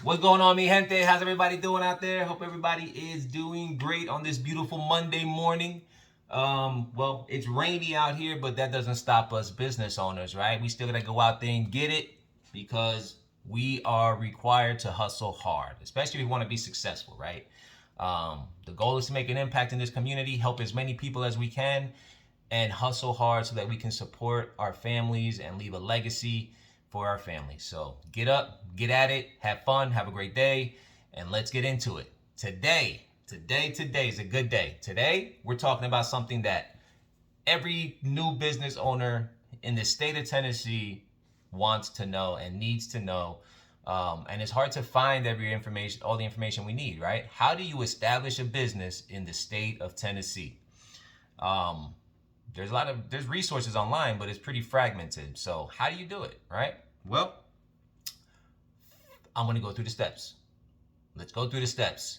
What's going on, mi gente? How's everybody doing out there? Hope everybody is doing great on this beautiful Monday morning. Well, it's rainy out here, but that doesn't stop us business owners, right? We still gotta go out there and get it because we are required to hustle hard, especially if we want to be successful, right? The goal is to make an impact in this community, help as many people as we can, and hustle hard so that we can support our families and leave a legacy for our families. So get up, get at it, have fun, have a great day, and let's get into it. Today is a good day. Today, we're talking about something that every new business owner in the state of Tennessee wants to know and needs to know. And it's hard to find all the information we need, right? How do you establish a business in the state of Tennessee? There's resources online, but it's pretty fragmented. So how do you do it, right? Well, I'm going to go through the steps. Let's go through the steps.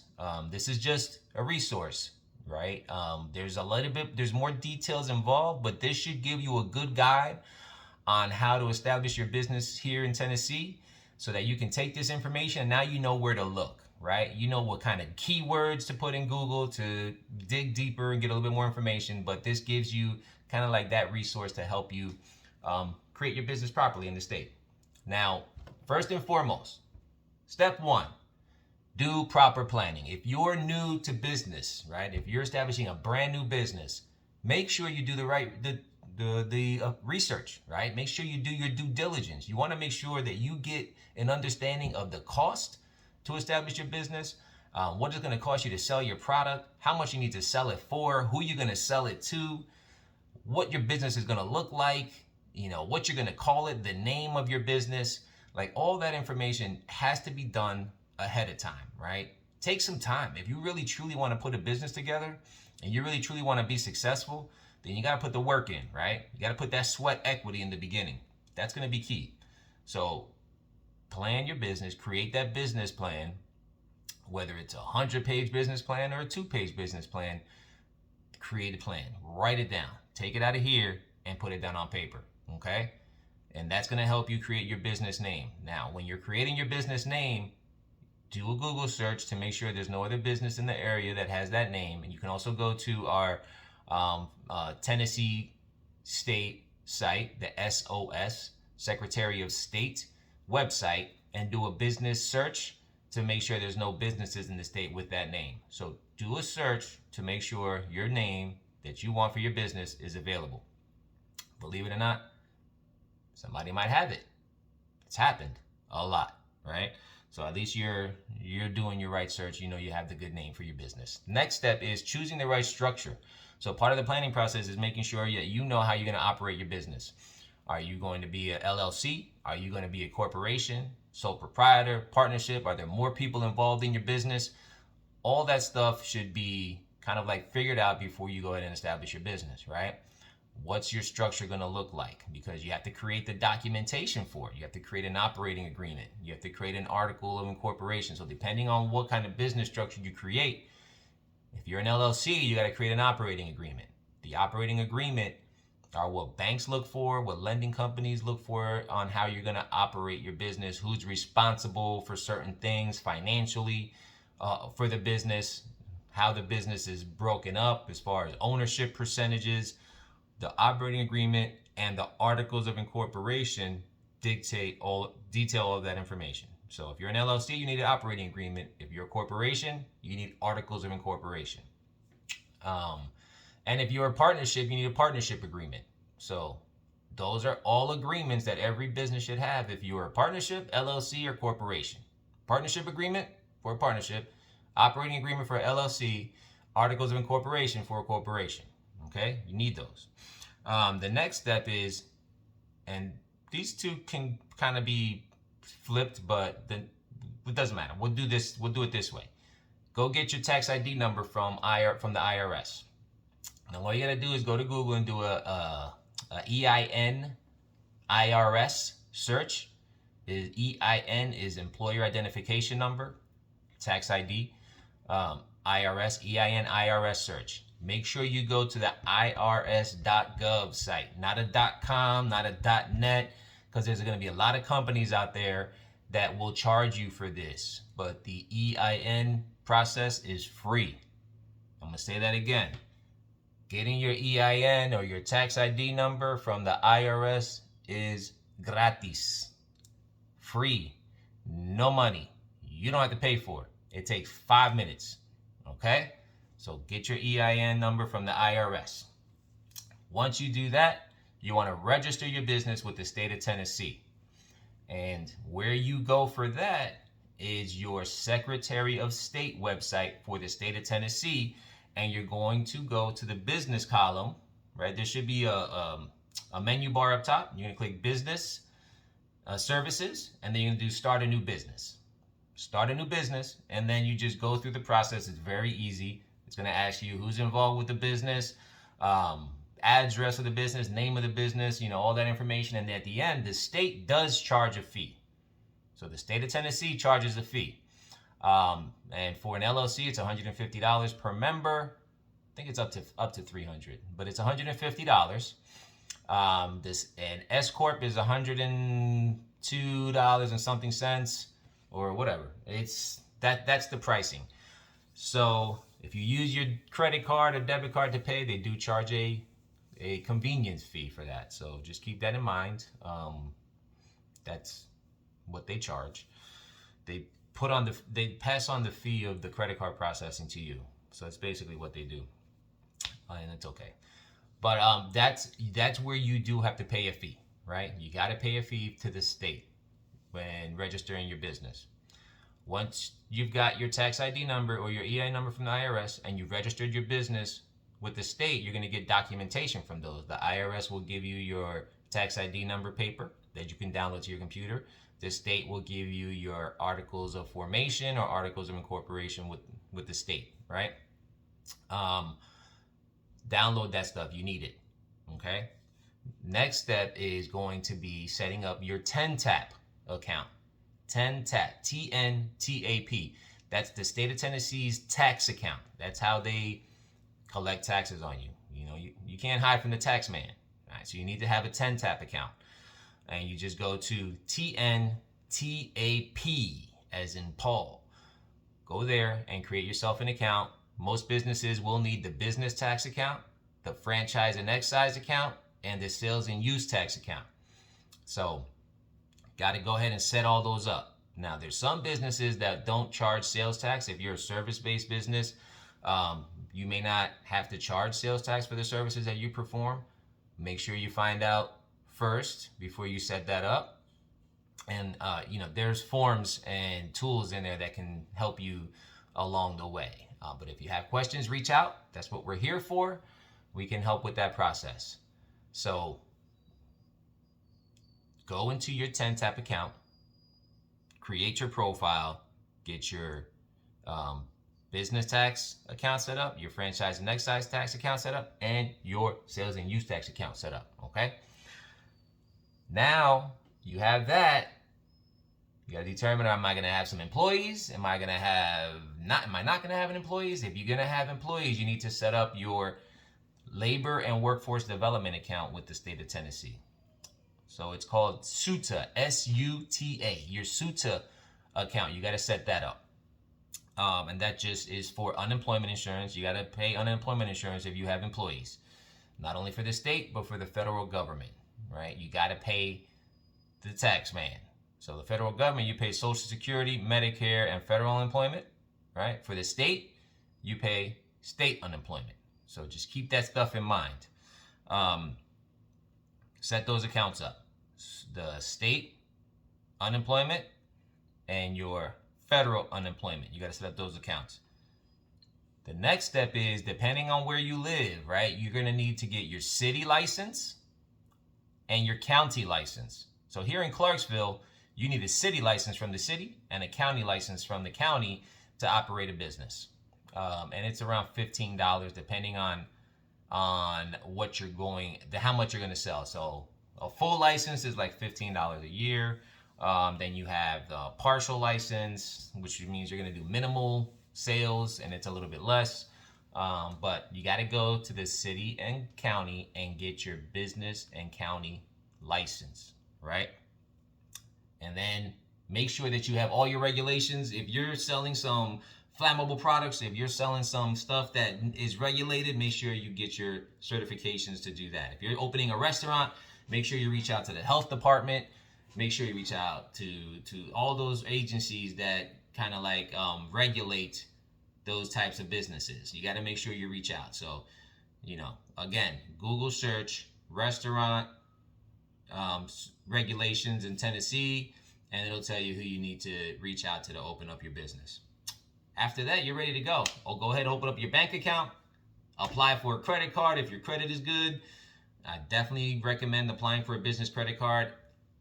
This is just a resource, right? There's more details involved, but this should give you a good guide on how to establish your business here in Tennessee so that you can take this information and now you know where to look, right? You know what kind of keywords to put in Google to dig deeper and get a little bit more information, but this gives you kind of like that resource to help you create your business properly in the state. Now, first and foremost, step one, do proper planning. If you're new to business, right? If you're establishing a brand new business, make sure you do the research, right? Make sure you do your due diligence. You want to make sure that you get an understanding of the cost to establish your business, what it's going to cost you to sell your product, how much you need to sell it for, who you're going to sell it to, what your business is going to look like, what you're going to call it, the name of your business. Like all that information has to be done ahead of time, right? Take some time. If you really truly want to put a business together and you really truly want to be successful, then you got to put the work in, right? You got to put that sweat equity in the beginning. That's going to be key. So plan your business, create that business plan, whether it's a 100-page business plan or a 2-page business plan. Create a plan, write it down, take it out of here and put it down on paper, okay? And that's going to help you create your business name. Now, when you're creating your business name, do a Google search to make sure there's no other business in the area that has that name. And you can also go to our Tennessee State site, the SOS, Secretary of State website, and do a business search to make sure there's no businesses in the state with that name. So do a search to make sure your name that you want for your business is available. Believe it or not, somebody might have it. It's happened a lot, right? So at least you're doing your right search. You know you have the good name for your business. Next step is choosing the right structure. So part of the planning process is making sure that you know how you're going to operate your business. Are you going to be a LLC? Are you going to be a corporation, sole proprietor, partnership? Are there more people involved in your business? All that stuff should be kind of like figured out before you go ahead and establish your business, right? What's your structure going to look like? Because you have to create the documentation for it. You have to create an operating agreement. You have to create an article of incorporation. So depending on what kind of business structure you create, if you're an LLC, you got to create an operating agreement. The operating agreement are what banks look for, what lending companies look for on how you're going to operate your business, who's responsible for certain things financially for the business, how the business is broken up as far as ownership percentages. The operating agreement and the articles of incorporation detail all of that information. So if you're an LLC, you need an operating agreement. If you're a corporation, you need articles of incorporation. And if you're a partnership, you need a partnership agreement. So those are all agreements that every business should have if you're a partnership, LLC, or corporation. Partnership agreement for a partnership, operating agreement for a LLC, articles of incorporation for a corporation. Okay, you need those. The next step is, and these two can kind of be flipped, but it doesn't matter. We'll do it this way. Go get your tax ID number from the IRS. Now, all you gotta do is go to Google and do a EIN IRS search. EIN is Employer Identification Number, tax ID. IRS, EIN IRS search. Make sure you go to the irs.gov site, not a .com, not a .net, because there's going to be a lot of companies out there that will charge you for this, but the EIN process is free. I'm going to say that again. Getting your EIN or your tax ID number from the IRS is gratis. Free. No money. You don't have to pay for it. It takes 5 minutes. Okay? So get your EIN number from the IRS. Once you do that, you want to register your business with the state of Tennessee. And where you go for that is your Secretary of State website for the state of Tennessee. And you're going to go to the business column, right? There should be a menu bar up top. You're going to click business services, and then you're going to do start a new business. Start a new business, and then you just go through the process. It's very easy. It's going to ask you who's involved with the business, address of the business, name of the business, all that information. And at the end, the state does charge a fee. So the state of Tennessee charges a fee. And for an LLC, it's $150 per member. I think it's up to $300, but it's $150. An S corp is $102 and something cents, or whatever. That's the pricing. So if you use your credit card or debit card to pay, they do charge a convenience fee for that. So just keep that in mind. That's what they charge. They pass on the fee of the credit card processing to you. So that's basically what they do, and it's okay. But that's where you do have to pay a fee, right? You got to pay a fee to the state when registering your business. Once you've got your tax ID number or your EI number from the IRS and you've registered your business with the state, you're going to get documentation from those. The IRS will give you your tax ID number paper that you can download to your computer. The state will give you your articles of formation or articles of incorporation with the state, right? Download that stuff. You need it, okay? Next step is going to be setting up your 10-tap account. 10-tap, TNTAP. That's the state of Tennessee's tax account. That's how they collect taxes on you. You can't hide from the tax man. All right, so you need to have a 10-tap account. And you just go to TNTAP, as in Paul. Go there and create yourself an account. Most businesses will need the business tax account, the franchise and excise account, and the sales and use tax account. So, got to go ahead and set all those up. Now, there's some businesses that don't charge sales tax. If you're a service-based business, you may not have to charge sales tax for the services that you perform. Make sure you find out first before you set that up. And there's forms and tools in there that can help you along the way. But if you have questions, reach out. That's what we're here for. We can help with that process. So go into your 10-tap account, create your profile, get your business tax account set up, your franchise and excise tax account set up, and your sales and use tax account set up. Okay? Now you have that. You got to determine, am I going to have some employees? Am I not going to have employees? If you're going to have employees, you need to set up your labor and workforce development account with the state of Tennessee. So it's called SUTA, S-U-T-A, your SUTA account. You got to set that up. And that just is for unemployment insurance. You got to pay unemployment insurance if you have employees, not only for the state, but for the federal government, right? You got to pay the tax man. So the federal government, you pay Social Security, Medicare, and federal unemployment, right? For the state, you pay state unemployment. So just keep that stuff in mind. Set those accounts up. The state unemployment and your federal unemployment. You got to set up those accounts. The next step is, depending on where you live, right? You're going to need to get your city license and your county license. So here in Clarksville, you need a city license from the city and a county license from the county to operate a business. And it's around $15 depending on what you're how much you're going to sell. So a full license is like $15 a year. Then you have the partial license, which means you're going to do minimal sales and it's a little bit less. But you got to go to the city and county and get your business and county license, right? And then Make sure that you have all your regulations. If you're selling some flammable products, if you're selling some stuff that is regulated, make sure you get your certifications to do that. If you're opening a restaurant, make sure you reach out to the health department. Make sure you reach out to all those agencies that kind of like regulate those types of businesses. You got to make sure you reach out. So, again, Google search restaurant regulations in Tennessee, and it'll tell you who you need to reach out to open up your business. After that, you're ready to go. Or go ahead and open up your bank account, apply for a credit card if your credit is good. I definitely recommend applying for a business credit card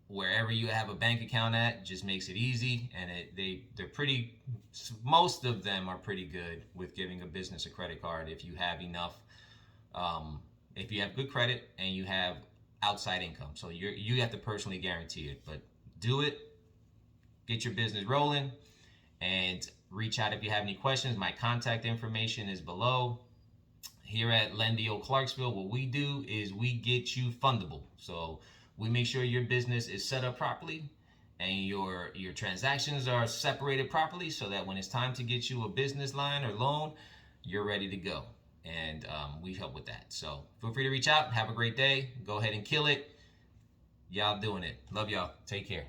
wherever you have a bank account at. Just makes it easy, and they're pretty. Most of them are pretty good with giving a business a credit card if you have enough. If you have good credit and you have outside income, so you have to personally guarantee it, but do it. Get your business rolling, and reach out if you have any questions. My contact information is below. Here at Lendio Clarksville, what we do is we get you fundable. So we make sure your business is set up properly and your transactions are separated properly, so that when it's time to get you a business line or loan, you're ready to go. And we help with that. So feel free to reach out. Have a great day. Go ahead and kill it. Y'all doing it. Love y'all. Take care.